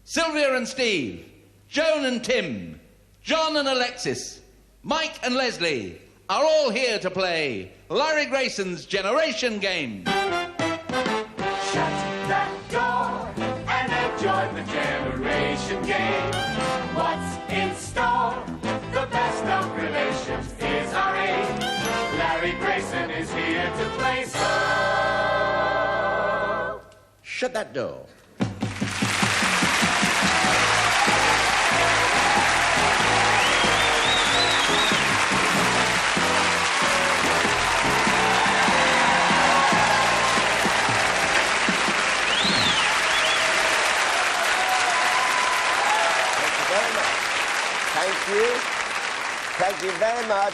Sylvia and Steve, Joan and Tim, John and Alexis, Mike and Leslie are all here to play Larry Grayson's Generation Game. Shut that door and enjoy the Generation Game. What's in store? The best of relations is our aim. Larry Grayson is here to play, so Shut that door. Thank you very much.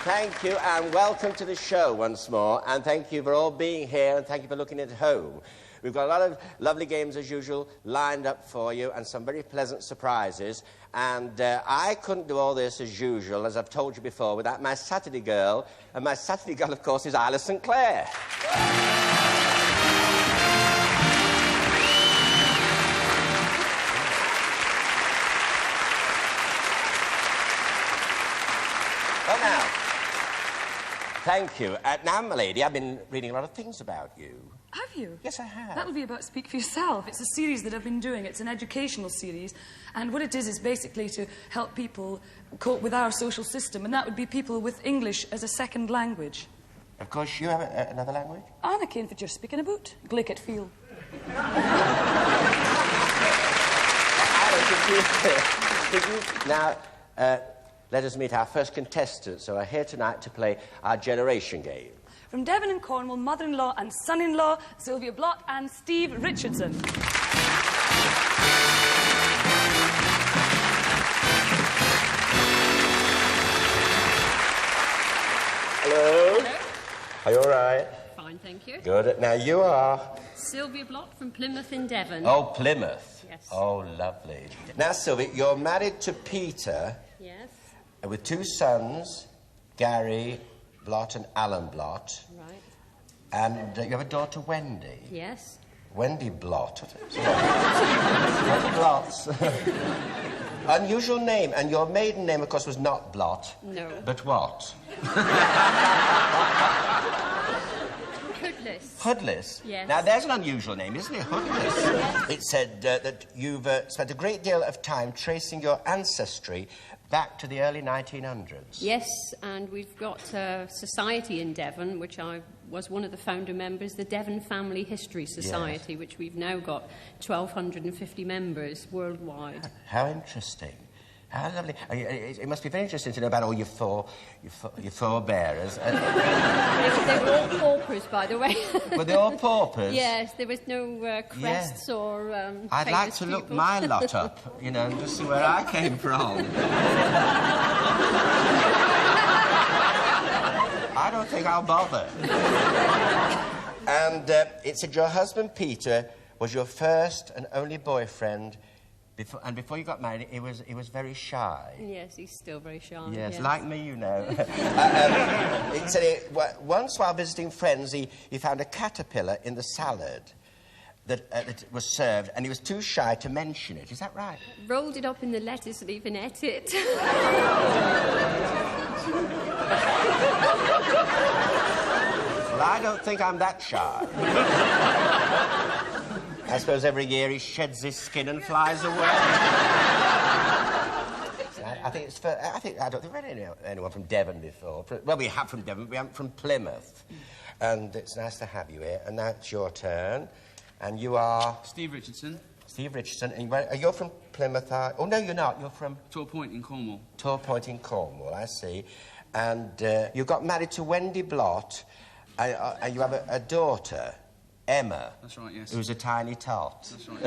Thank you, and welcome to the show once more. And thank you for all being here, and thank you for looking at home. We've got a lot of lovely games, as usual, lined up for you, and some very pleasant surprises. And I couldn't do all this, as usual, as I've told you before, without my Saturday girl. And my Saturday girl, of course, is Isla St Clair. Well, now, thank you. Now, my lady, I've been reading a lot of things about you. Have you? Yes, I have. That'll be about Speak for Yourself. It's a series that I've been doing. It's an educational series. And what it is basically to help people cope with our social system. And that would be people with English as a second language. Of course, you have another language? Anna came for just speaking about. Glick it feel. Now, let us meet our first contestants who are here tonight to play our Generation Game. From Devon and Cornwall, mother-in-law and son-in-law, Sylvia Blott and Steve Richardson. Hello. Hello. Are you all right? Fine, thank you. Good. Now, you are? Sylvia Blott from Plymouth in Devon. Oh, Plymouth. Yes. Oh, lovely. Now, Sylvia, you're married to Peter. Yes. With two sons, Gary Blott and Alan Blott. Right. And you have a daughter, Wendy. Yes. Wendy Blott. Wendy Blotts. Unusual name. And your maiden name, of course, was not Blott. No. But what? Hoodless. Hoodless? Yes. Now, there's an unusual name, isn't it? Hoodless. It said that you've spent a great deal of time tracing your ancestry back to the early 1900s. Yes, and we've got a society in Devon, which I was one of the founder members, the Devon Family History Society, Yes. which we've now got 1,250 members worldwide. How interesting. How lovely. It must be very interesting to know about all your forebearers. They were all paupers, by the way. Were they all paupers? Yes, there was no crests or I'd like to look my lot up, you know, and just see where I came from. I don't think I'll bother. And it said your husband, Peter, was your first and only boyfriend. Before you got married, he was very shy. Yes, he's still very shy. Yes, like me, you know. It said once while visiting friends, he found a caterpillar in the salad that was served, and he was too shy to mention it. Is that right? Rolled it up in the lettuce and even ate it. Well, I don't think I'm that shy. I suppose every year he sheds his skin and flies away. I don't think we've had anyone from Devon before. Well, we have from Devon, but we haven't from Plymouth. And it's nice to have you here. And now it's your turn. And you are? Steve Richardson. Steve Richardson. And you're from Plymouth, Oh, no, you're not. You're from? Tor Point in Cornwall. Tor Point in Cornwall, I see. And you got married to Wendy Blott, and you have a daughter, Emma. That's right, yes. Who's a tiny tot. That's right,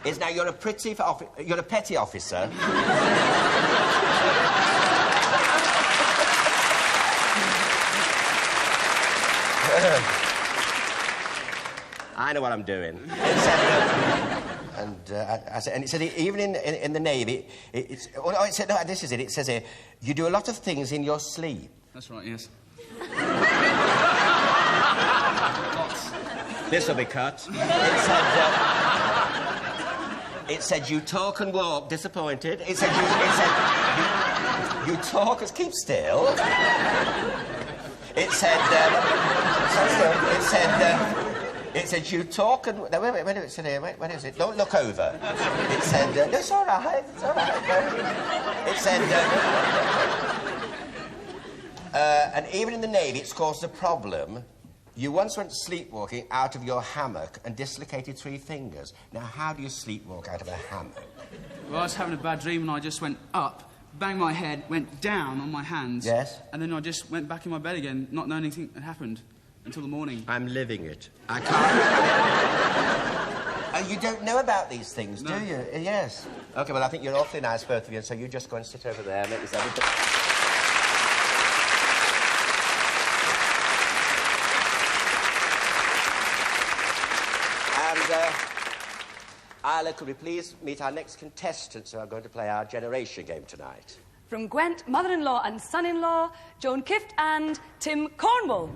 yes. Now, you're a petty officer. I know what I'm doing. And it said even in the Navy, it said, no, this is it. It says here, you do a lot of things in your sleep. That's right, yes. This will be cut. It said, you talk and walk, disappointed. It said, you talk as keep still. It said, it said, you talk and... No, wait, it's in here. Wait, what is it? Don't look over. It said, no, it's all right. It's all right. No. It said, and even in the Navy, it's caused a problem. You once went sleepwalking out of your hammock and dislocated 3 fingers. Now, how do you sleepwalk out of a hammock? Well, I was having a bad dream and I just went up, banged my head, went down on my hands. Yes? And then I just went back in my bed again, not knowing anything had happened until the morning. I'm living it. I can't... Oh, you don't know about these things, No. do you? Yes. OK, well, I think you're awfully nice, both of you, so you just go and sit over there and make yourself... Isla, could we please meet our next contestants who are going to play our generation game tonight? From Gwent, mother-in-law and son-in-law, Joan Kift and Tim Cornwall.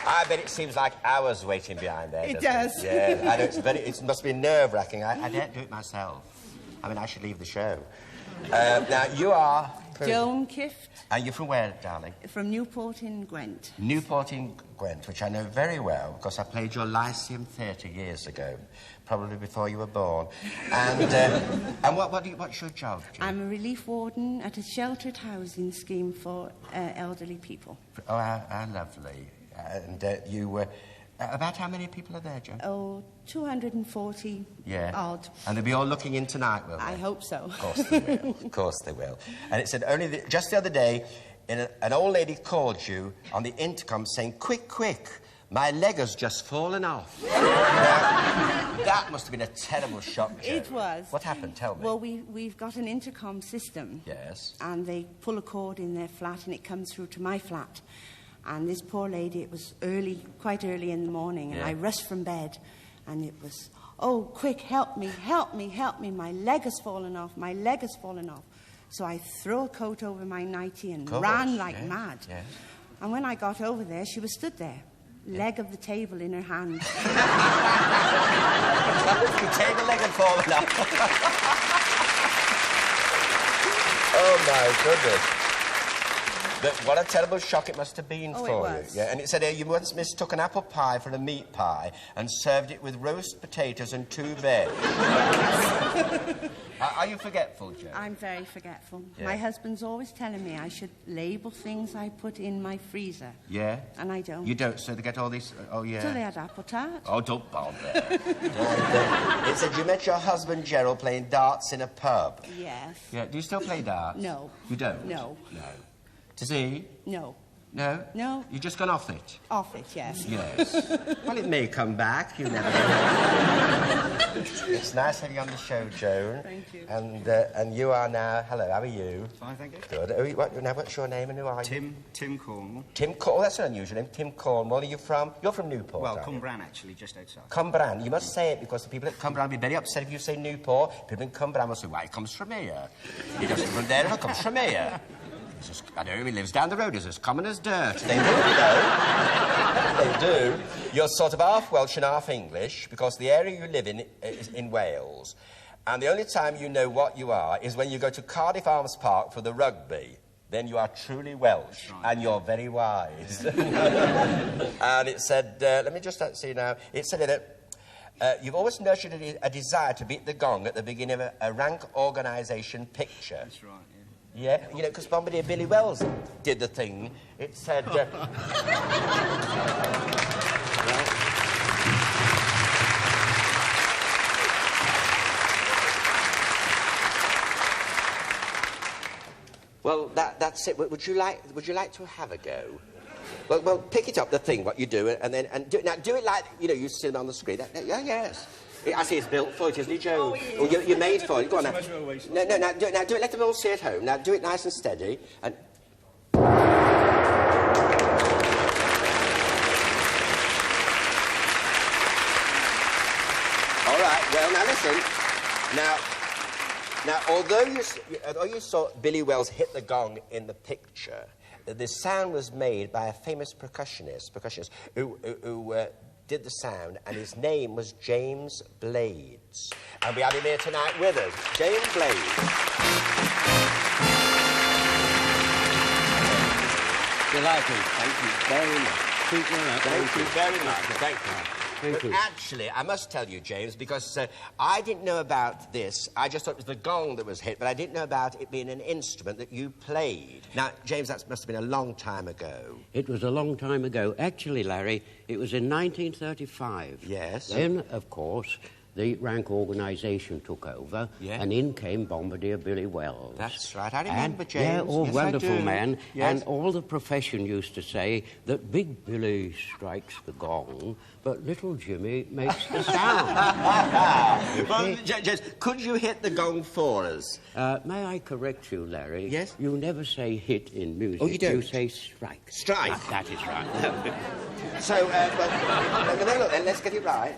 I bet it seems like hours waiting behind there. It does. It? Yeah, I know it must be nerve-wracking. I don't do it myself. I mean, I should leave the show. Now, you are... Joan Kift. And you're from where, darling? From Newport in Gwent. Newport in Gwent, which I know very well, because I played your Lyceum Theatre years ago, probably before you were born. And what's your job, Joan? I'm a relief warden at a sheltered housing scheme for elderly people. Oh, how lovely. And you were... about how many people are there, Joan? Oh, 240 odd. And they'll be all looking in tonight, will they? I hope so. Of course they will. Of course they will. And it said just the other day, an old lady called you on the intercom saying, quick, quick, my leg has just fallen off. Now, that must have been a terrible shock, Joan. It was. What happened? Tell me. Well, we've got an intercom system. Yes. And they pull a cord in their flat and it comes through to my flat. And this poor lady, it was early, quite early in the morning, and I rushed from bed, and it was, oh, quick, help me, help me, help me, my leg has fallen off, my leg has fallen off. So I threw a coat over my nightie and ran like mad. Yes. And when I got over there, she was stood there, leg of the table in her hand. The table leg had fallen off. Oh, my goodness. But what a terrible shock it must have been for it was. you. Yeah, and it said you once mistook an apple pie for a meat pie and served it with roast potatoes and 2 veg. Are you forgetful, Jo? I'm very forgetful. Yeah. My husband's always telling me I should label things I put in my freezer. Yeah? And I don't. You don't, so they get all these... Oh, yeah. So they had apple tart. Oh, don't bother. It said you met your husband, Gerald, playing darts in a pub. Yes. Yeah, do you still play darts? No. You don't? No. No. Does he? No. No? No. You've just gone off it? Off it, yes. Yes. Well, it may come back. You never know. It's nice having you on the show, Joan. Thank you. And you are now... Hello, how are you? Fine, thank you. Good. Now, what's your name and who are you? Tim Cornwall. Tim Cornwall. That's an unusual name. Tim Cornwall. Are you from... You're from Newport, Well, aren't you? Cumbran, actually, just outside. Cumbran. You must say it because the people at Cumbran will be very upset if you say Newport. People in Cumbran will say, well, it comes from here. He doesn't come from there, it comes from here. I know he lives down the road. He's as common as dirt. They do, though. They do. You're sort of half Welsh and half English because the area you live in is in Wales. And the only time you know what you are is when you go to Cardiff Arms Park for the rugby. Then you are truly Welsh, right. And you're very wise. And it said, let me just see now. It said that you've always nurtured a desire to beat the gong at the beginning of a rank organisation picture. That's right, yeah. Yeah, you know, because Bombardier Billy Wells did the thing. It said... Well, that's it. Would you like to have a go? Well, pick it up, the thing, what you do, and do it like, you know, you see them on the screen. Yes. I see it's built for it, isn't it, Joe? Oh, you're made for it. Go on now. No, do it. Let them all see it at home. Now, do it nice and steady. And... All right, well, now, listen. Now, Now, although you saw Billy Wells hit the gong in the picture, the sound was made by a famous percussionist who did the sound, and his name was James Blades. And we have him here tonight with us. James Blades. Delighted. Thank you very much. Thank you very much. Thank you. Thank you. Actually, I must tell you, James, because I didn't know about this. I just thought it was the gong that was hit, but I didn't know about it being an instrument that you played. Now, James, that must have been a long time ago. It was a long time ago. Actually, Larry, it was in 1935. Yes. Then, of course, the rank organisation took over, and in came Bombardier Billy Wells. That's right. I remember, and, James. Yeah, yes, wonderful man. Yes. And all the profession used to say that Big Billy strikes the gong, but little Jimmy makes the sound. Well, James, could you hit the gong for us? May I correct you, Larry? Yes? You never say hit in music. Oh, you don't? You say strike. Strike? That is right. So, look, then, let's get it right.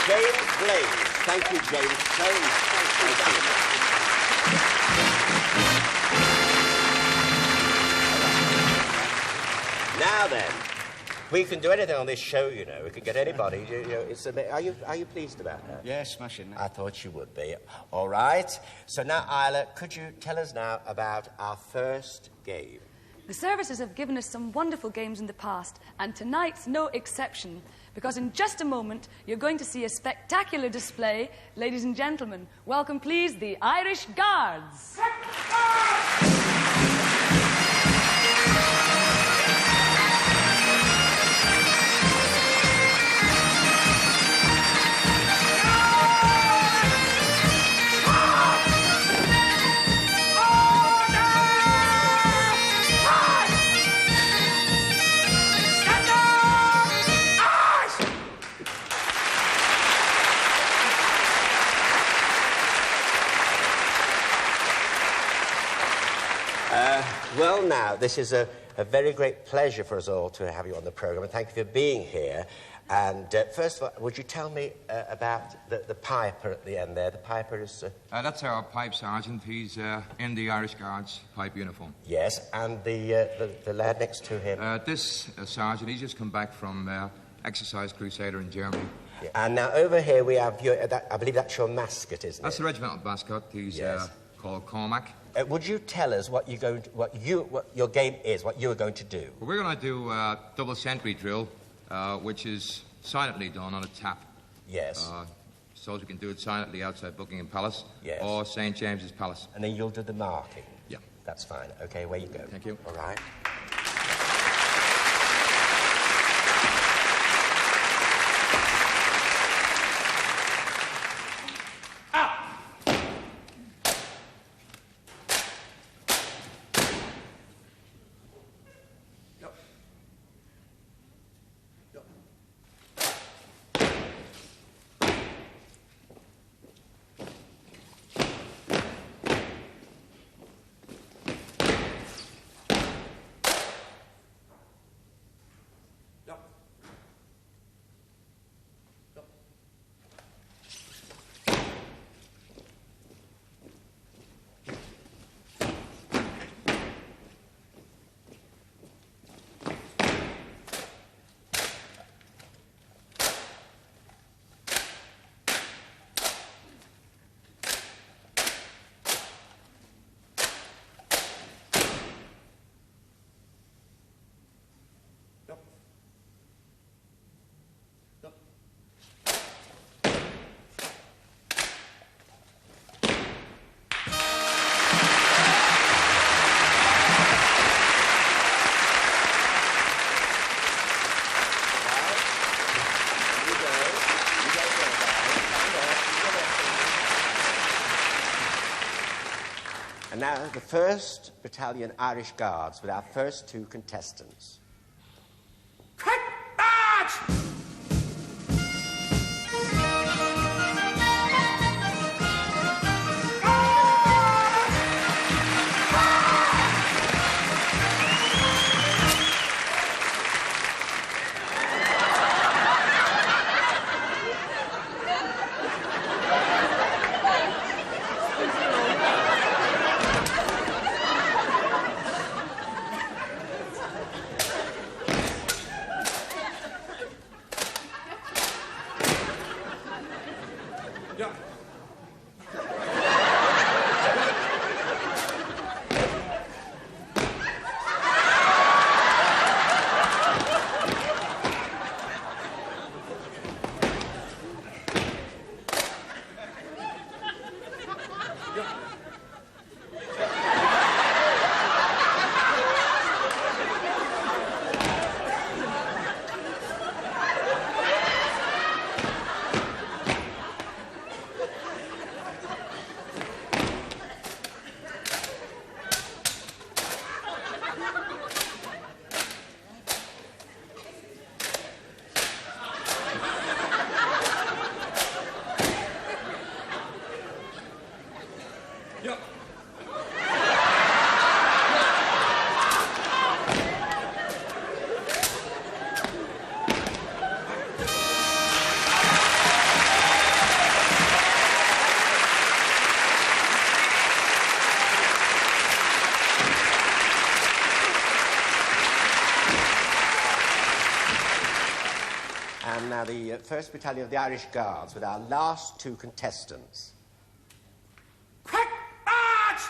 James Blades. Thank you, James, so much. Thank you. Now then, we can do anything on this show, you know. We can get anybody. You know, it's a bit. Are you pleased about that? Yeah, smashing. I thought you would be. All right. So now, Isla, could you tell us now about our first game? The services have given us some wonderful games in the past, and tonight's no exception, because in just a moment, you're going to see a spectacular display. Ladies and gentlemen, welcome, please, the Irish Guards. Well, now, this is a very great pleasure for us all to have you on the programme, and thank you for being here. And first of all, would you tell me about the piper at the end there? The piper is... That's our pipe sergeant. He's in the Irish Guards pipe uniform. Yes, and the lad next to him? This sergeant, he's just come back from Exercise Crusader in Germany. Yeah. And now over here we have your... I believe that's your mascot, isn't it? That's the regimental mascot. He's called Cormac. Would you tell us what your game is, what you are going to do? Well, we're going to do a double sentry drill, which is silently done on a tap. Yes. So we can do it silently outside Buckingham Palace or St James's Palace. And then you'll do the marking? Yeah. That's fine. OK, away you go. Thank you. All right. And now, the 1st Battalion Irish Guards with our first 2 contestants. Quick march! now the 1st Battalion of the Irish Guards with our last 2 contestants. Quick march!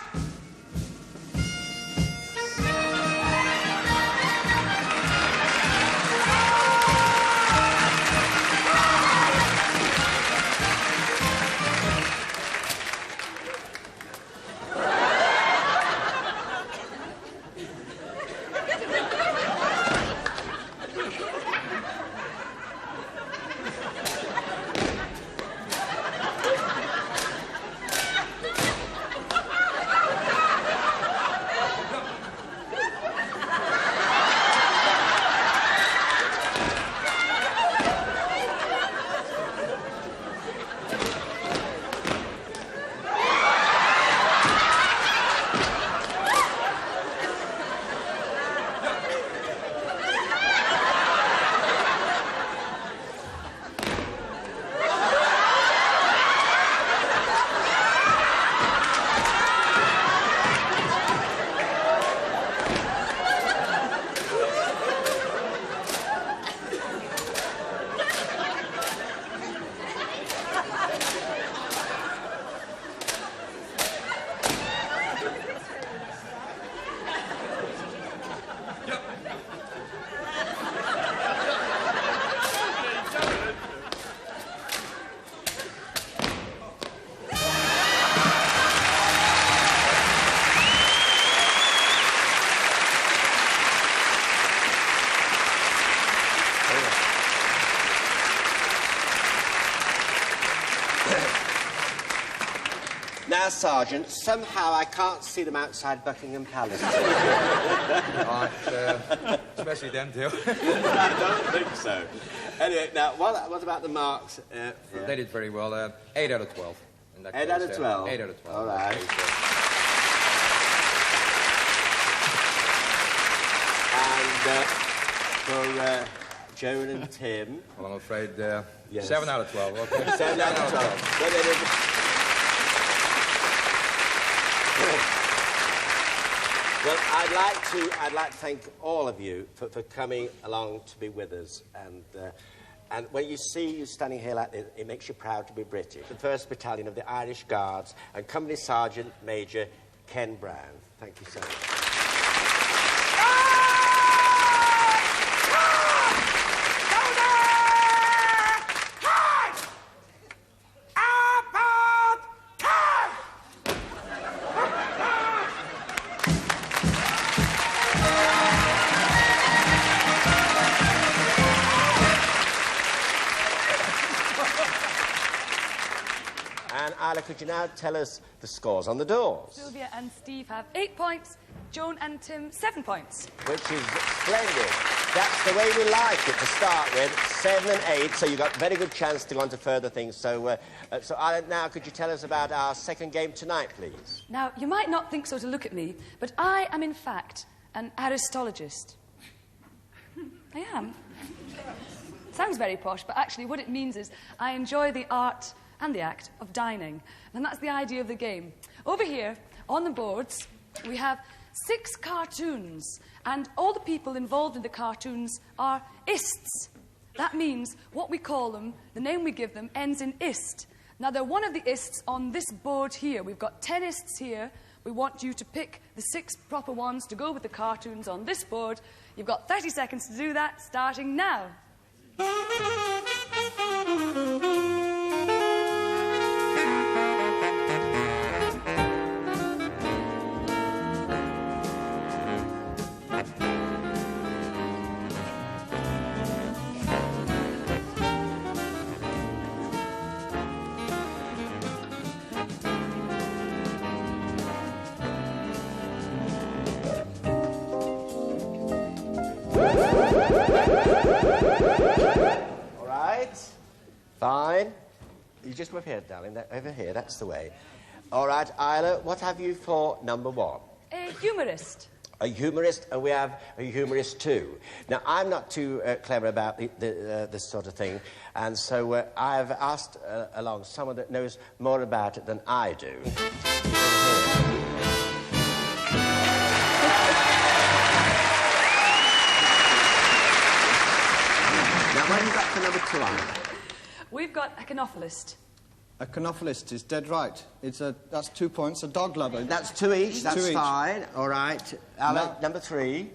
Now, Sergeant, somehow I can't see them outside Buckingham Palace. Especially them two. I don't think so. Anyway, now, what about the marks? They did very well. 8 out of 12. 8 out of 12? 8 out of 12. All right. And for Joan and Tim... Well, I'm afraid yes. 7 out of 12. Okay. 7 out of 12. Well, I'd like to thank all of you for coming along to be with us. And when you see you standing here like this, it makes you proud to be British. The 1st Battalion of the Irish Guards and Company Sergeant Major Ken Brown. Thank you so much. And Isla, could you now tell us the scores on the doors? Sylvia and Steve have 8 points, Joan and Tim 7 points. Which is splendid. That's the way we like it to start with, 7 and 8, so you've got a very good chance to go on to further things. So Isla, now could you tell us about our second game tonight, please? Now, you might not think so to look at me, but I am in fact an Aristologist. I am. Sounds very posh, but actually what it means is I enjoy the art and the act of dining. And that's the idea of the game. Over here, on the boards, we have 6 cartoons, and all the people involved in the cartoons are ists. That means what we call them, the name we give them, ends in ist. Now, they're one of the ists on this board here. We've got 10 ists here. We want you to pick the 6 proper ones to go with the cartoons on this board. You've got 30 seconds to do that, starting now. All right. Fine. You just over here, darling. Over here, that's the way. All right, Isla, what have you for number 1? A humorist. A humorist, and we have a humorist too. Now, I'm not too clever about this sort of thing, and so I've asked along someone that knows more about it than I do. Now, what have you got for number 2? Come on. We've got a canophilist. A canophilist is dead right. That's 2 points. A dog lover. That's 2 each. That's 2 each. fine. All right. Alan, number 3.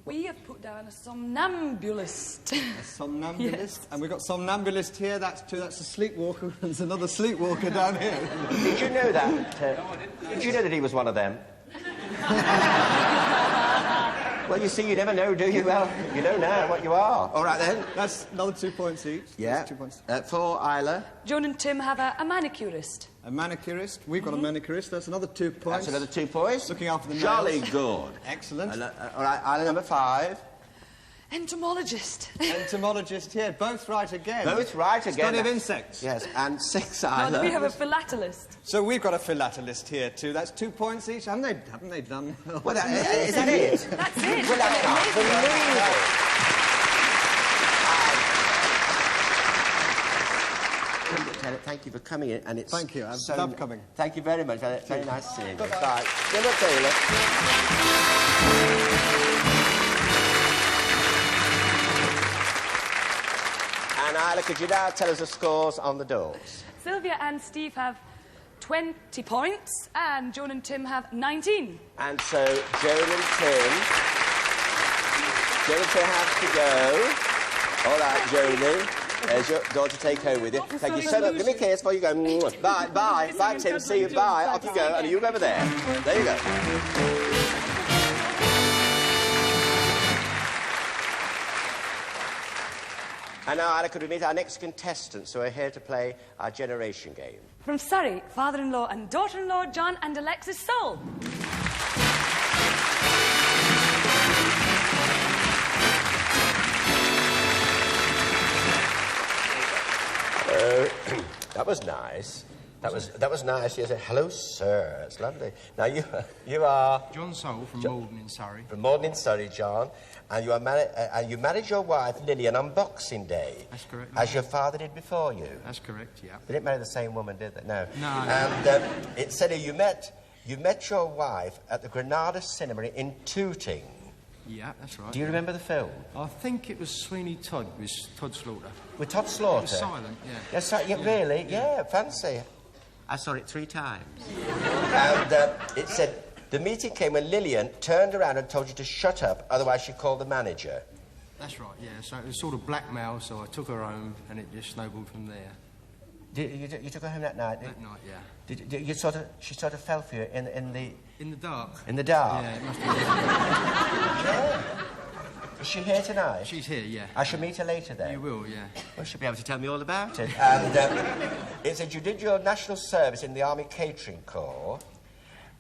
We have put down a somnambulist. A somnambulist. Yes. And we've got somnambulist here. That's 2. That's a sleepwalker. There's another sleepwalker down here. Did you know that? Did you know that he was one of them? Well, you see, you never know, do you? Well, you know now what you are. All right, then. That's another 2 points each. Yeah. That's 2 points. For Isla. Joan and Tim have a manicurist. A manicurist. We've got a manicurist. That's another 2 points. That's another 2 points. Looking after the nails. Jolly good. Excellent. All right, Isla number 5. Entomologist. Entomologist here. Both right again. Both right again. Study of insects. Yes, and 6, Now, Isla. we have a philatelist. So we've got a philatelist here too. That's 2 points each. Haven't they done? Well, is that it? That's it. Well, I can't believe it. Thank you for coming in, and it's Thank you. I've loved coming. Thank you very much. Very nice seeing you. Bye. Good luck, Taylor. And Isla, could you now tell us the scores on the dogs? Sylvia and Steve have 20 points, and Joan and Tim have 19. And so Joan and Tim have to go. All right, Jodie. There's your dog to take home with you. Thank you so much. Give me a kiss before you go. Bye, bye. Bye, Tim. See you. Bye. Off you go. And you over there. There you go. And now, Anna, could we meet our next contestants who are here to play our generation game? From Surrey, father-in-law and daughter-in-law, John and Alexis Soul. That was nice. That was nice. You said, hello, sir. It's lovely. Now, you are... John Soul from Malden in Surrey. From Malden in Surrey, John. And you are you married your wife, Lillian, on Boxing Day. That's correct. As your father did before you. That's correct, yeah. They didn't marry the same woman, did they? No. No. And it said you met your wife at the Granada Cinema in Tooting. Yeah, that's right. Do you remember the film? I think it was Sweeney Todd, with Todd Slaughter. With Todd Slaughter? It was silent, yeah. Yes, yeah, really? Yeah, fancy. I saw it 3 times. And it said, the meeting came when Lillian turned around and told you to shut up, otherwise she called the manager. That's right, yeah. So it was sort of blackmail, so I took her home, and it just snowballed from there. You took her home that night? That night, yeah. She sort of fell for you in the... In the dark. In the dark? Yeah, it must have been. Yeah. Is she here tonight? She's here, yeah. I shall meet her later then? You will, yeah. Well, she'll be able to tell me all about it. And it said you did your national service in the Army Catering Corps,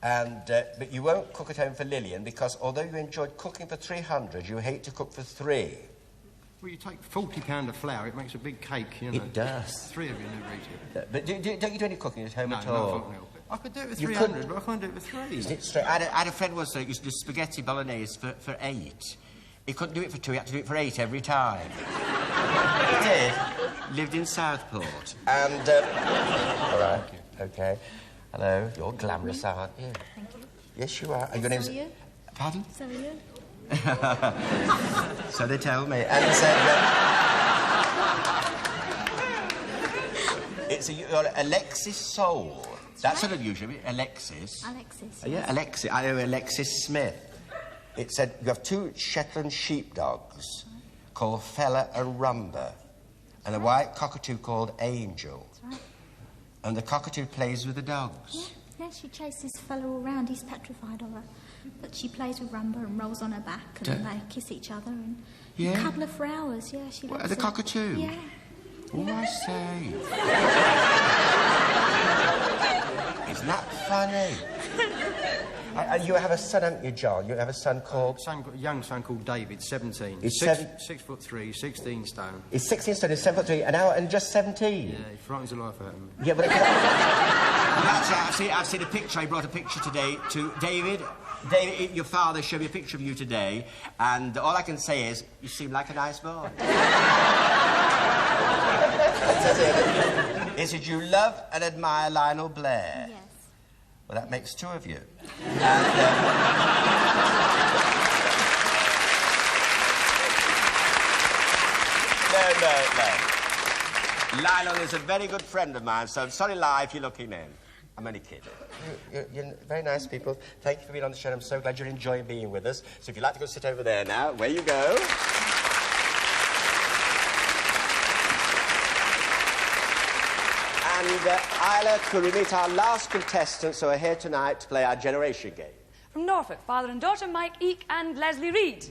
and but you won't cook at home for Lillian because although you enjoyed cooking for 300, you hate to cook for 3. Well, you take £40 of flour, it makes a big cake, you know. It does. 3 of you never eat it. But don't you do any cooking at home at all? No, I can't help it. I could do it with 300, but I can't do it with 3. Isn't it straight? I had a friend once that used to do spaghetti bolognese for 8. He couldn't do it for 2, he had to do it for 8 every time. He did. Lived in Southport. And, all right, OK. Hello, you're glamorous, aren't you? Thank you. Yes, you are. And your name's... So are you? Pardon? So are you? So they tell me. And said... you're Alexis Soul. That's right. Sort of usually, Alexis. Alexis. Yeah, Alexis. I know Alexis Smith. It said you have 2 Shetland sheepdogs called Fella and Rumba, and a white cockatoo called Angel. That's right. And the cockatoo plays with the dogs. Yeah, she chases fella all around. He's petrified of her. But she plays with Rumba and rolls on her back, and they kiss each other and cuddle her for hours. Yeah, she loves The it. cockatoo? Yeah. Oh, I say. Isn't that funny? And you have a son, haven't you, John? You have a son called... A young son called David, 17. He's 6'3", 16 stone. He's 16 stone, he's 7'3", and just 17. Yeah, he frightens the life out of me. Yeah, but... I've seen a picture. I brought a picture today to David. David, your father showed me a picture of you today, and all I can say is, you seem like a nice boy. Is it you love and admire Lionel Blair? Yes. Well, that makes 2 of you. And, no. Lionel is a very good friend of mine, so I'm sorry, Li, if you're looking in. I'm only kidding. You're very nice people. Thank you for being on the show. I'm so glad you're enjoying being with us. So if you'd like to go sit over there now, where you go. And Isla, could we meet our last contestants who are here tonight to play our generation game? From Norfolk, father and daughter Mike Eek and Leslie Reed.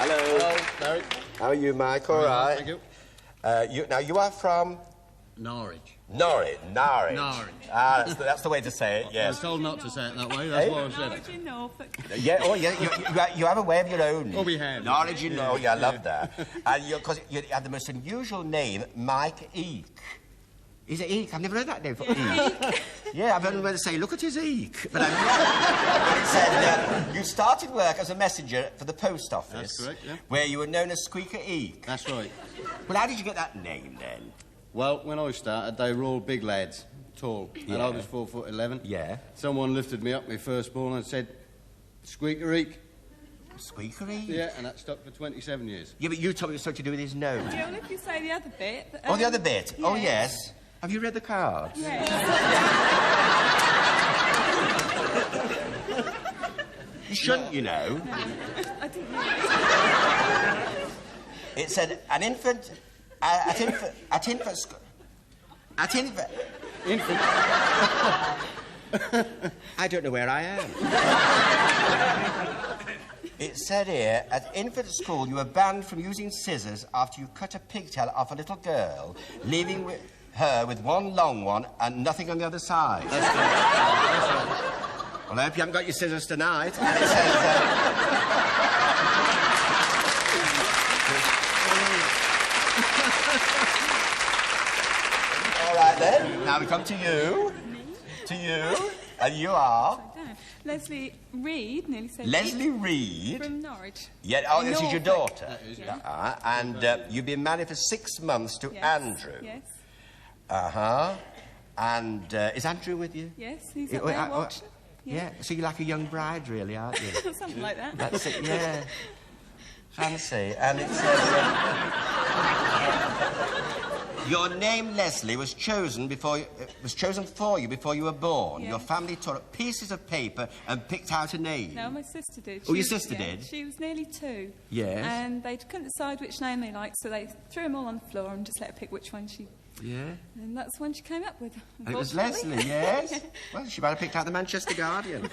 Hello. Hello, Larry. How are you, Mike? All right. Thank you. Now, you are from? Norwich. Norwich. Ah, that's the way to say it, yes. I was told not to say it that way, that's why I said it. in Norfolk. Yeah, oh, yeah, you have a way of your own. Oh, we have. Norwich, you know, yeah, I love that. And because you have the most unusual name, Mike Eek. Is it Eek? I've never heard that name before. Eek. Yeah, I've only heard to say, look at his Eek. But it said, you started work as a messenger for the post office. That's correct, yeah. Where you were known as Squeaker Eek. That's right. Well, how did you get that name, then? Well, when I started, they were all big lads, tall, Yeah. and I was 4'11". Yeah. Someone lifted me up, my firstborn, and said, Squeaker Eek. Squeaker Eek? Yeah, and that stuck for 27 years. Yeah, but you told me it was something to do with his nose. Jill, if you say the other bit... Oh, the other bit? Yes. Oh, yes. Have you read the cards? Yes. You shouldn't, you know. I didn't know. It said, an infant... At infant... I don't know where I am. It said here, at infant school, you were banned from using scissors after you cut a pigtail off a little girl, leaving her with one long one and nothing on the other side. That's right. Well, I hope you haven't got your scissors tonight. And it says... All right, then. Now we come to you. To you. And you are? Leslie Reed, nearly said Leslie Reed? From Norwich. Yeah, oh, this is your Norfolk. daughter? That is, yeah. And you've been married for 6 months to Yes. Andrew? Yes. Uh-huh. And is Andrew with you? Yes, he's up there watching. Yeah, so you're like a young bride, really, aren't you? Something like that. That's it, yeah. Fancy. And it says... your name, Leslie, was chosen for you before you were born. Yes. Your family tore up pieces of paper and picked out a name. No, my sister did. Oh, your sister yeah, did? She was nearly 2. Yes. And they couldn't decide which name they liked, so they threw them all on the floor and just let her pick which one she... Yeah. And that's the one she came up with. And it was unfortunately. Leslie, yes. Well, she might have picked out the Manchester Guardian.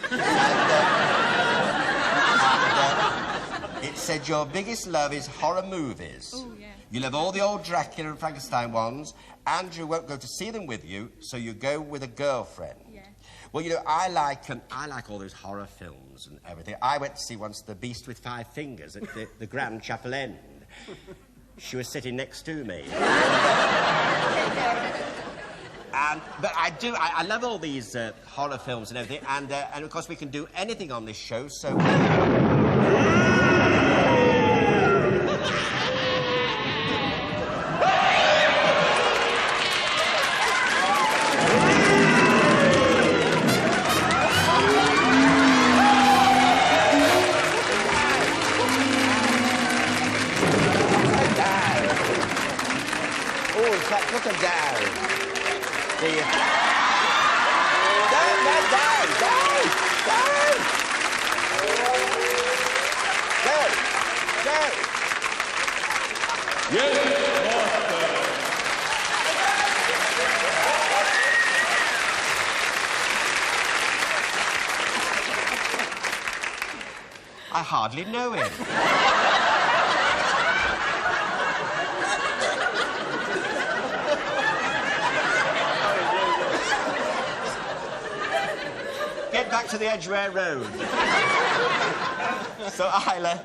It said your biggest love is horror movies. Oh, yeah. You love all the old Dracula and Frankenstein ones. Andrew won't go to see them with you, so you go with a girlfriend. Yeah. Well, you know, I like all those horror films and everything. I went to see once The Beast with 5 Fingers at the Grand Chapel End. She was sitting next to me. But I love all these horror films and everything, and of course we can do anything on this show, so... Put them down. Down. Yes, I hardly know him. Get back to the Edgware Road. So, Isla,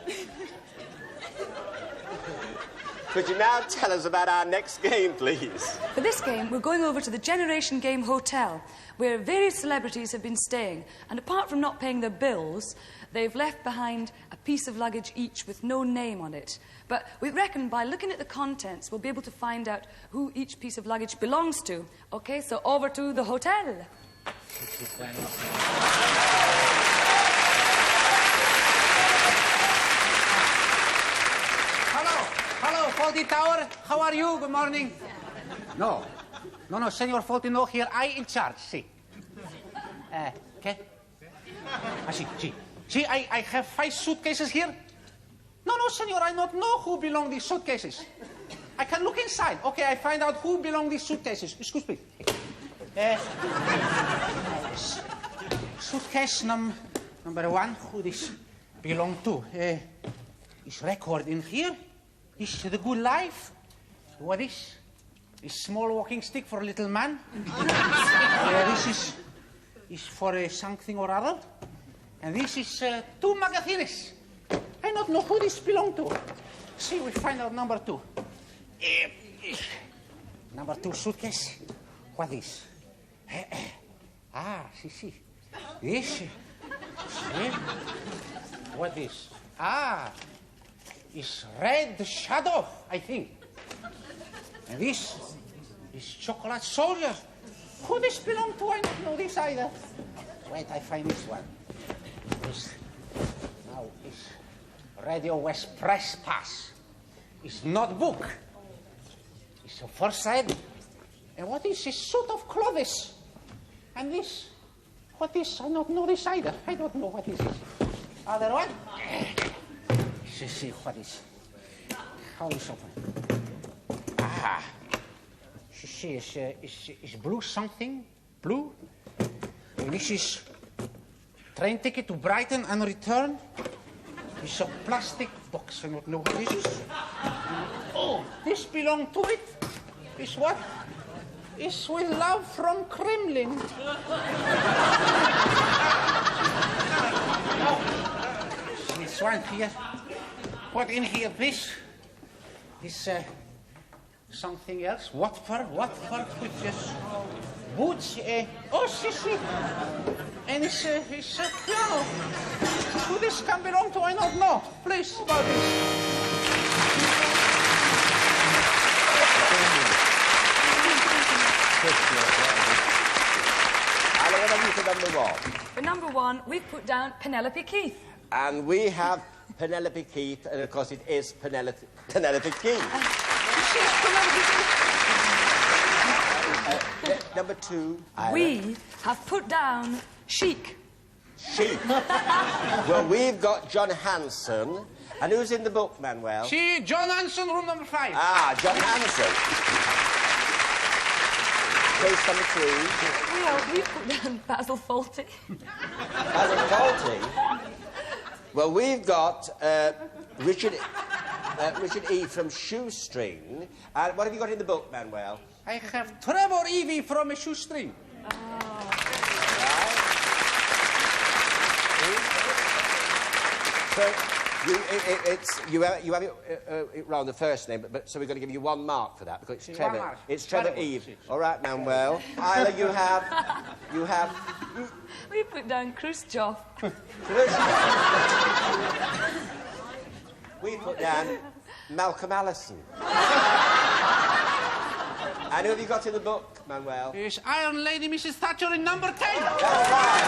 could you now tell us about our next game, please? For this game, we're going over to the Generation Game Hotel, where various celebrities have been staying, and apart from not paying their bills, they've left behind a piece of luggage each with no name on it. But we reckon by looking at the contents, we'll be able to find out who each piece of luggage belongs to. OK, so over to the hotel. Faulty Tower. How are you? Good morning. No, Senor Faulty, no, here I in charge, see. Okay? See, I have 5 suitcases here. No, senor, I don't know who belong these suitcases. I can look inside. Okay, I find out who belong these suitcases. Excuse me. Suitcase number 1, who this belong to? Is record in here? Is the good life? What is? Is small walking stick for a little man? This is for something or other. And this is 2 magazines. I don't know who this belong to. See, we find out number 2. Number 2 suitcase. What is? See. This. See? What is? It's Red Shadow, I think. And this is Chocolate Soldier. Who this belong to? I don't know this either. Wait, I find this one. Now, it's Radio West Press Pass. It's notebook. It's a first side. And what is this suit of clothes? And this, what is? I don't know this either. I don't know what is this. Other one? See, what is? How is open? See, it's blue something. Blue. And this is train ticket to Brighton and return. It's a plastic box. I don't know what this is. Oh, this belongs to it. It's what? It's with love from Kremlin. This one here. What in here, please? This something else. What for? With this boots? See. And it's a piano. Who this can belong to? I don't know. Please, about this. Isla, what have you for number 1? For number 1, we've put down Penelope Keith. And we have Penelope Keith, and of course it is Penelope Keith. Number 2, Isla. We have put down Chic. Chic. Well, we've got John Hanson. And who's in the book, Manuel? See, John Hanson, room number 5. John Hanson. Case number 3. Well, we've put down Basil Fawlty. Basil Fawlty? Well, we've got Richard E. from Shoestring. And what have you got in the book, Manuel? I have Trevor Evie from a Shoestring. So, you have it round the first name, but so we're going to give you 1 mark for that because it's Trevor. Mark. It's Trevor Eve. All right, Manuel. Isla, you have. We put down Khrushchev. We put down Malcolm Allison. And who have you got in the book, Manuel? It's Iron Lady Mrs. Thatcher in number 10. That's right.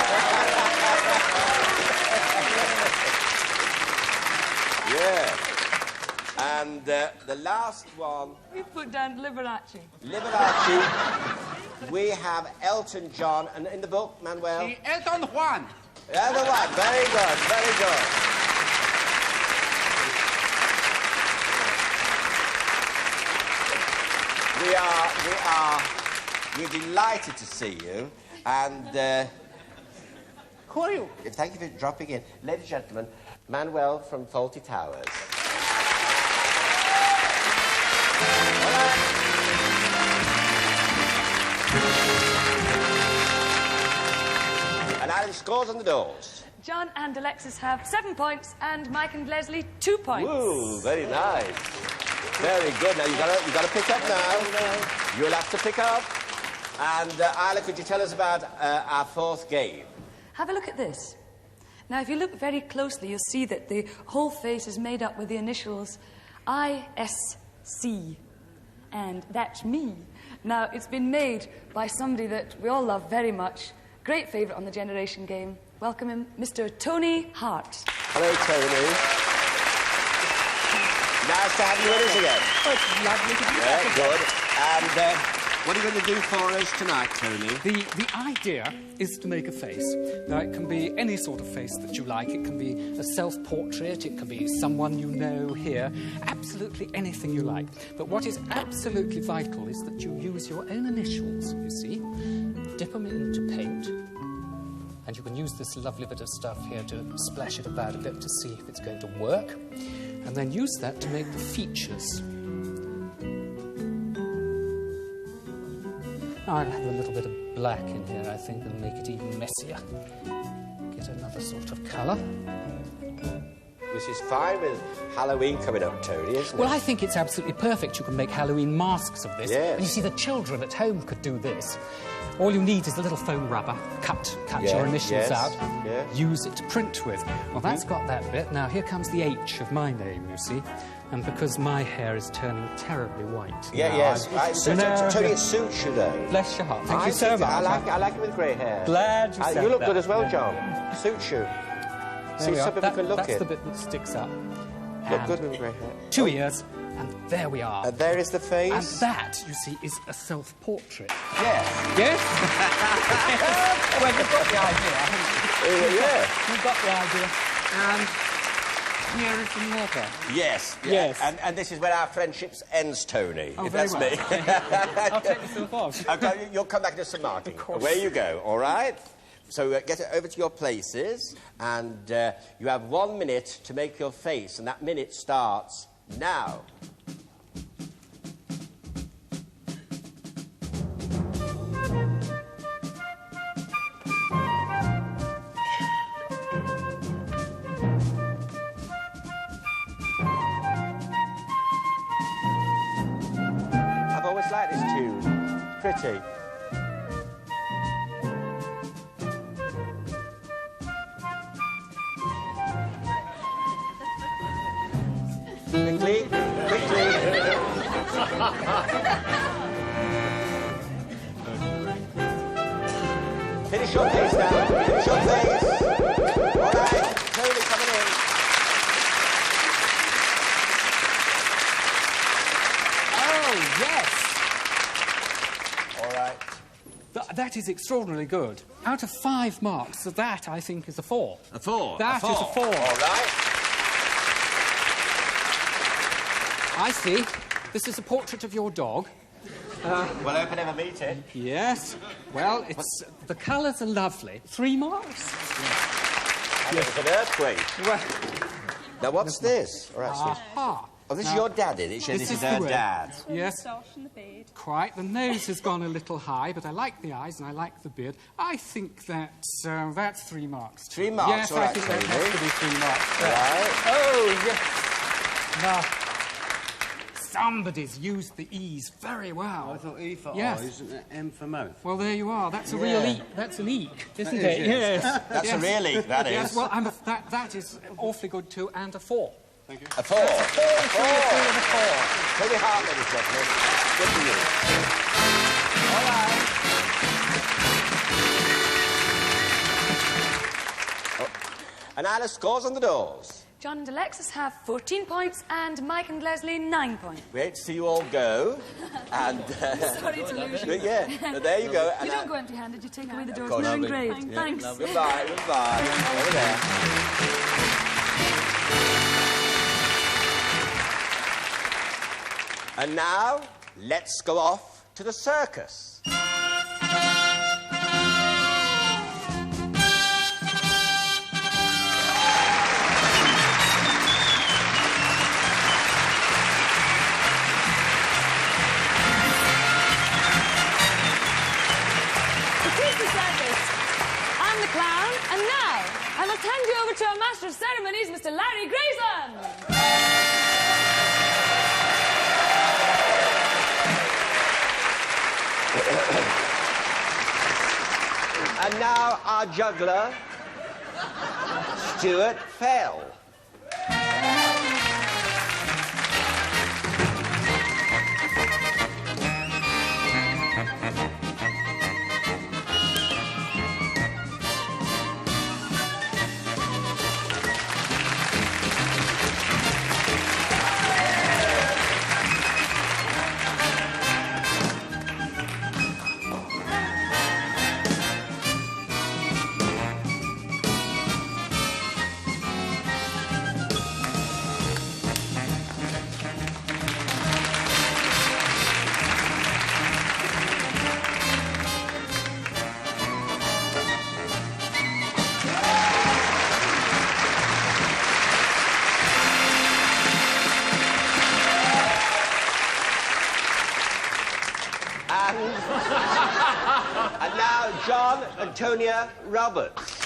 Yeah. And the last one... We put down Liberace. Liberace. We have Elton John. And in the book, Manuel? The Elton Juan. Elton Juan. Very good, very good. We're delighted to see you. And... who are you? Thank you for dropping in. Ladies and gentlemen, Manuel from Faulty Towers. And now the scores on the doors. John and Alexis have 7 points, and Mike and Leslie 2 points. Ooh, very nice. Very good. Now, you've got to pick up now. You'll have to pick up. And, Isla, could you tell us about our 4th game? Have a look at this. Now, if you look very closely, you'll see that the whole face is made up with the initials ISC. And that's me. Now, it's been made by somebody that we all love very much. Great favourite on the Generation Game. Welcome him, Mr. Tony Hart. Hello, Tony. Nice to have you with us again. Oh, it's lovely to be back again. Good. And what are you going to do for us tonight, Tony? The idea is to make a face. Now, it can be any sort of face that you like. It can be a self-portrait. It can be someone you know here. Absolutely anything you like. But what is absolutely vital is that you use your own initials, you see. Dip them into paint. And you can use this lovely bit of stuff here to splash it about a bit to see if it's going to work. And then use that to make the features. Now I'll have a little bit of black in here, I think, and make it even messier. Get another sort of colour. Which is fine with Halloween coming up, Tony, isn't it? Well, I think it's absolutely perfect. You can make Halloween masks of this. Yes. And you see, the children at home could do this. All you need is a little foam rubber. Cut your initials out. Yeah. Use it to print with. Well, that's got that bit. Now, here comes the H of my name, you see. And because my hair is turning terribly white. Yeah, yes. Tony, it suits you, though. Bless your heart. Thank you so much. I like it with grey hair. Glad you said You look that. good as well, John. Suits you. See, some people can look That's it. the bit that sticks up. Look And good with grey hair. 2 ears, and there we are. And there is the face. And that, you see, is a self-portrait. Yes. Yes? Well, you've got the idea, haven't you? Yeah. You've got the idea. And here is the mother. yes. Yes. And this is where our friendship ends, Tony. Oh, if very that's well. me. I'll take myself off. Okay, you'll come back to some marking. Away you go, all right? So get it over to your places, and you have 1 minute to make your face, and that minute starts now. I've always liked this tune. Pretty. Quickly. Finish your face now. Finish your face. All right. Tony coming in. Oh, yes. All right. That is extraordinarily good. Out of 5 marks, so that, I think, is a 4. A 4. That is a 4. All right. I see. This is a portrait of your dog. Well, hope I never meet it. Yes. Well, it's the colours are lovely. 3 marks? And it was an earthquake. Well, now, what's this? All right, aha. Oh, this is Now, your dad, is it? This is the her way. dad. Yes. Quite. The nose has gone a little high, but I like the eyes and I like the beard. I think that's 3 marks. 3 marks, Yes, all I right, think that Tony. has to be 3 marks. Right. Oh, yes. Now, somebody's used the E's very well. I thought E for Yes. eyes and M for mouth. Well, there you are. That's a real eek. That's an eek, isn't That it? is, yes. Yes. That's a real eek, that Yes, is. well, that is awfully good too, and a 4. Thank you. A 4. That's a 4, 3, a 3, and a 4. Tony Hart, ladies and gentlemen. Good for you. All right. And Isla scores on the doors. John and Alexis have 14 points and Mike and Leslie 9 points. Great to see you all go. And Sorry to lose you. yeah, there you go. You And, don't go empty-handed, you take away the doors. course. No Lovely. engraved. Yeah, Thanks. Goodbye, goodbye. Over there. And now, let's go off to the circus. I'm the clown, and now I must hand you over to our Master of Ceremonies, Mr. Larry Grayson. And now our juggler, Stewart Fell. And now, John and Tonya Roberts.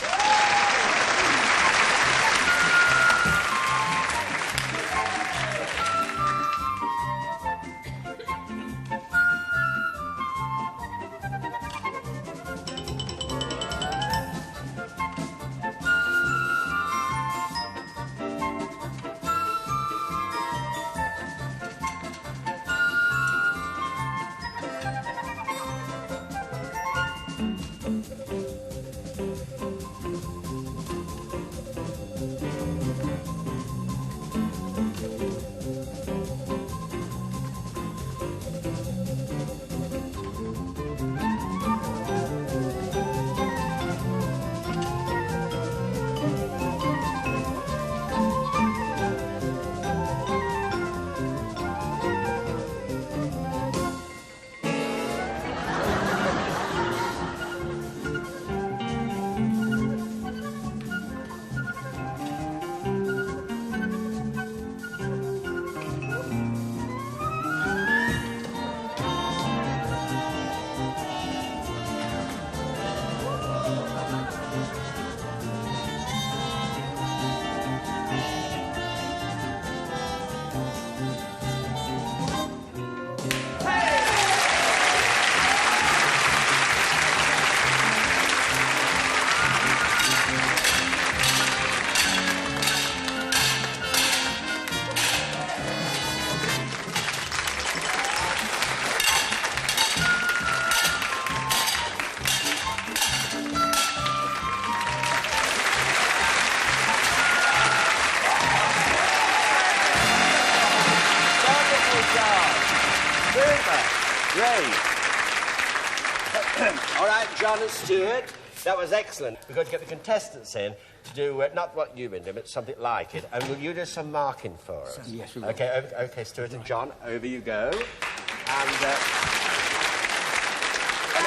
All right, John and Stuart, that was excellent. We're going to get the contestants in to do not what you've been doing, but something like it. And will you do some marking for us? Yes, we will. Okay, Stuart and John, over you go. And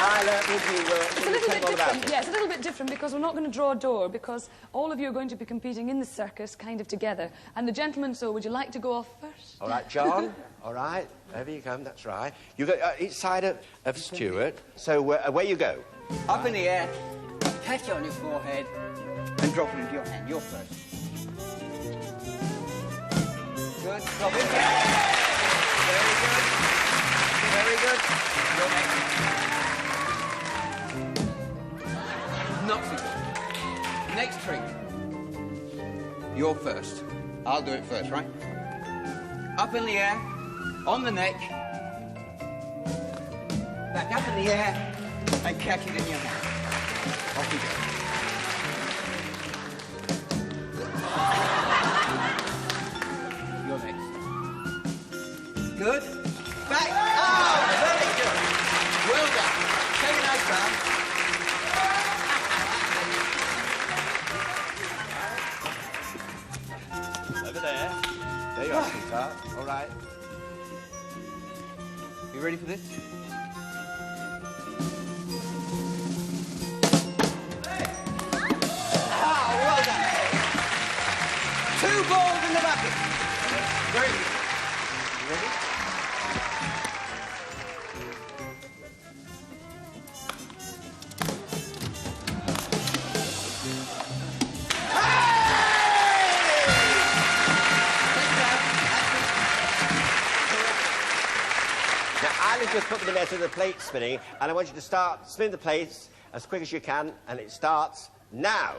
Isla, It's a little bit different. Yeah, it's a little bit different because we're not going to draw a door because all of you are going to be competing in the circus kind of together. And the gentlemen, so would you like to go off first? All right, John. All right, over you come, that's right. You go each side of Stuart. So away you go. Up in the air, catch it on your forehead, and drop it into your hand. You're first. Good. Drop it. Very good. Very good. You're next. Not so good. Next trick. You're first. I'll do it first, right? Up in the air, on the neck, back up in the air, and catch it in your hand. Off you go. You're next. Good. Back. Oh, very good. Well done. Take a nice bow. Over there. There you are, sweetheart. All right. You ready for this? Oh, well done. 2 balls in the bucket. Very good. You ready? Just put them in there to the plate spinning, and I want you to start spinning the plates as quick as you can, and it starts now.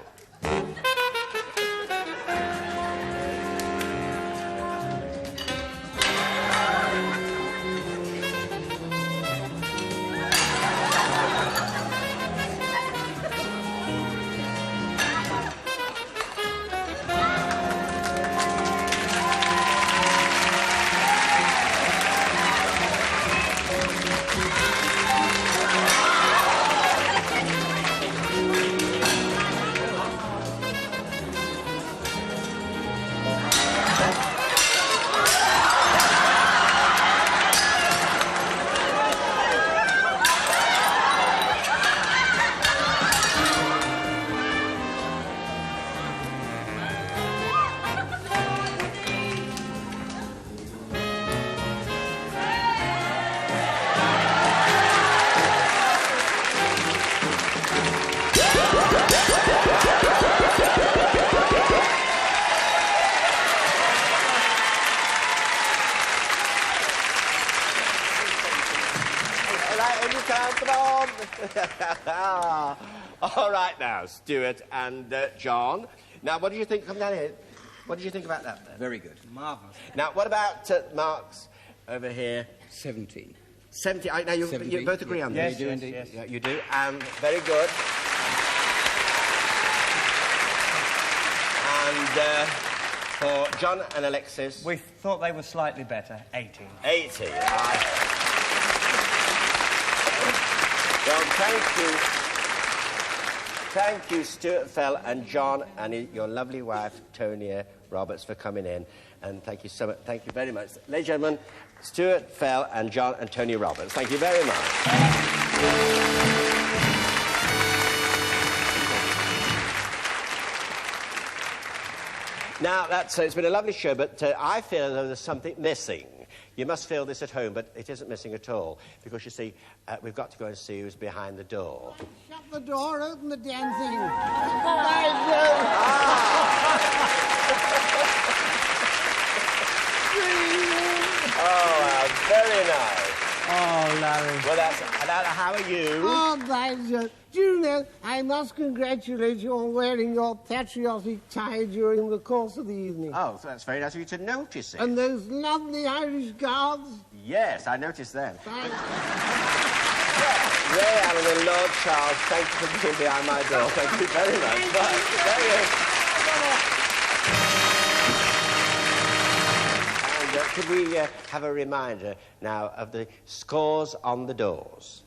right, anytime, come on. All right now, Stuart and John. Now, what did you think? Come down here. What did you think about that then? Very good. Marvellous. Now, what about Mark's over here? 70. 70. Now, you both agree on Yes, this? you do indeed. Yes. Yeah, you do. And very good. And for John and Alexis? We thought they were slightly better. 80. 80. Well, thank you. Thank you, Stuart Fell and John and your lovely wife, Tonya Roberts, for coming in. And thank you so much. Thank you very much. Ladies and gentlemen, Stuart Fell and John and Tonya Roberts. Thank you very much. Now, it's been a lovely show, but I feel as though there's something missing. You must feel this at home, but it isn't missing at all. Because, you see, we've got to go and see who's behind the door. Shut the door, open the damn thing. Oh, very nice. Oh, Larry. Well, how are you? Oh, Badger. Do you know, I must congratulate you on wearing your patriotic tie during the course of the evening. Oh, so that's very nice of you to notice it. And those lovely Irish guards. Yes, I noticed them. Ray Allen and Lord Charles, thank you for being behind my door. Thank you very much. Bye. And could we have a reminder now of the scores on the doors?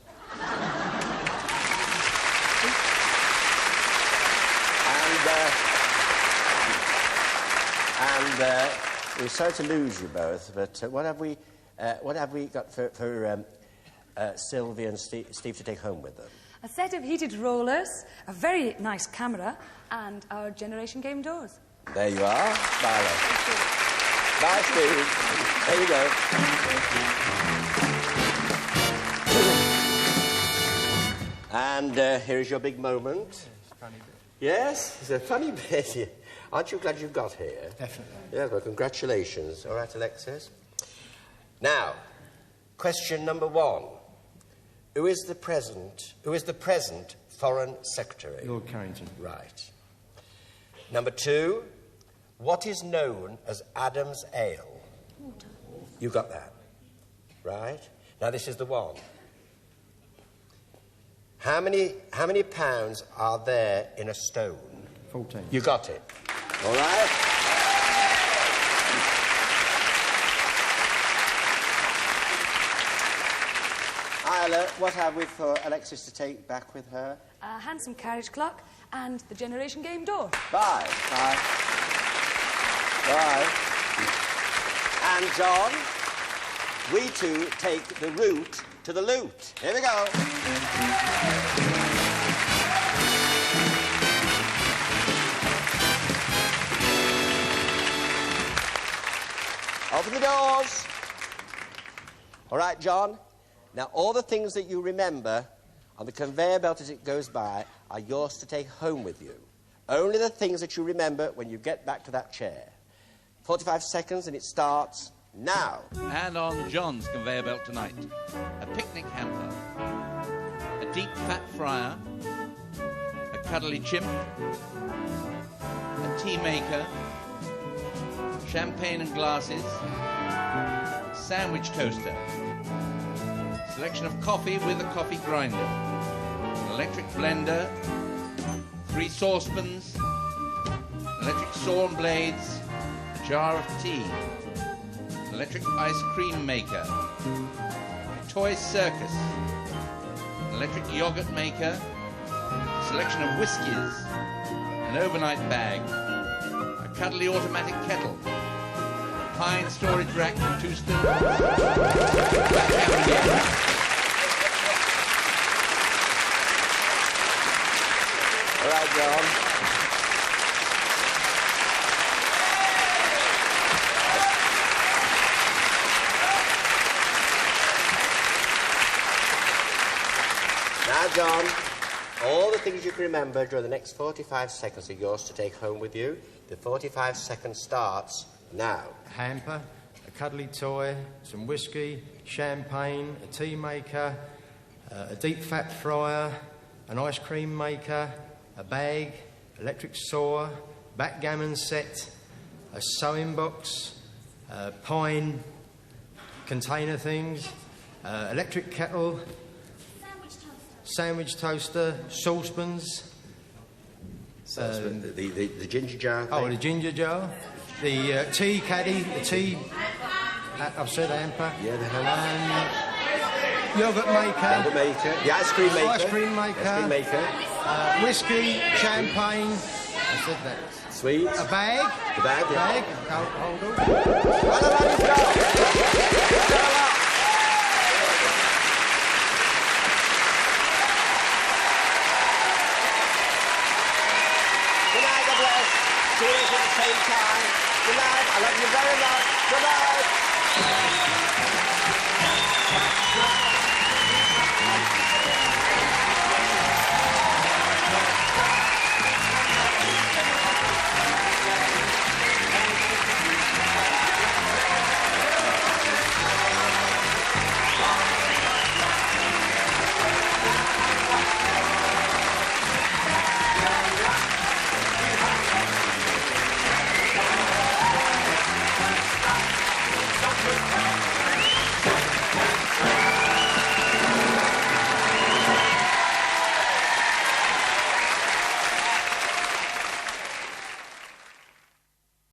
And we're sorry to lose you both, but what have we got for Sylvia and Steve to take home with them? A set of heated rollers, a very nice camera, and our generation game doors. There you are. Bye, love. Bye, Steve. There you go. And here's your big moment. It's a funny bit. Yes, it's a funny bit. Aren't you glad you've got here? Definitely. Yeah, well, congratulations. All right, Alexis. Now, question number 1. Who is the present Foreign Secretary? Lord Carrington. Right. Number 2, what is known as Adam's Ale? Water. You got that? Right. Now, this is the one. How many pounds are there in a stone? 14. You got it. All right. Isla, what have we for Alexis to take back with her? A handsome carriage clock and the generation game door. Bye. Bye. Bye. And John, we two take the route to the loot. Here we go. Open the doors. All right, John. Now, all the things that you remember on the conveyor belt as it goes by are yours to take home with you. Only the things that you remember when you get back to that chair. 45 seconds and it starts now. And on John's conveyor belt tonight, a picnic hamper, a deep fat fryer, a cuddly chimp, a tea maker, champagne and glasses, sandwich toaster, selection of coffee with a coffee grinder, an electric blender, 3 saucepans, electric sawn blades, a jar of tea, an electric ice cream maker, a toy circus, an electric yogurt maker, a selection of whiskies, an overnight bag, a cuddly automatic kettle, a pine storage rack with 2 spoons. Back down again. All right, John. Now, John, all the things you can remember during the next 45 seconds are yours to take home with you. The 45 seconds starts now. A hamper, a cuddly toy, some whiskey, champagne, a tea maker, a deep fat fryer, an ice cream maker, a bag, electric saw, backgammon set, a sewing box, pine container things, electric kettle, sandwich toaster, saucepans. The ginger jar. Oh, the ginger jar. The tea caddy, the tea... I've said hamper. Yeah, the hamper. Yogurt maker. Yogurt maker. The ice cream maker. Ice cream maker. Ice cream maker. Whiskey, champagne. I said that. Sweet. A bag. The bag, yeah. Bag. Hold on. Well, let's go. Good night, God bless. See you at the same time. Good night. I love you very much. Good night.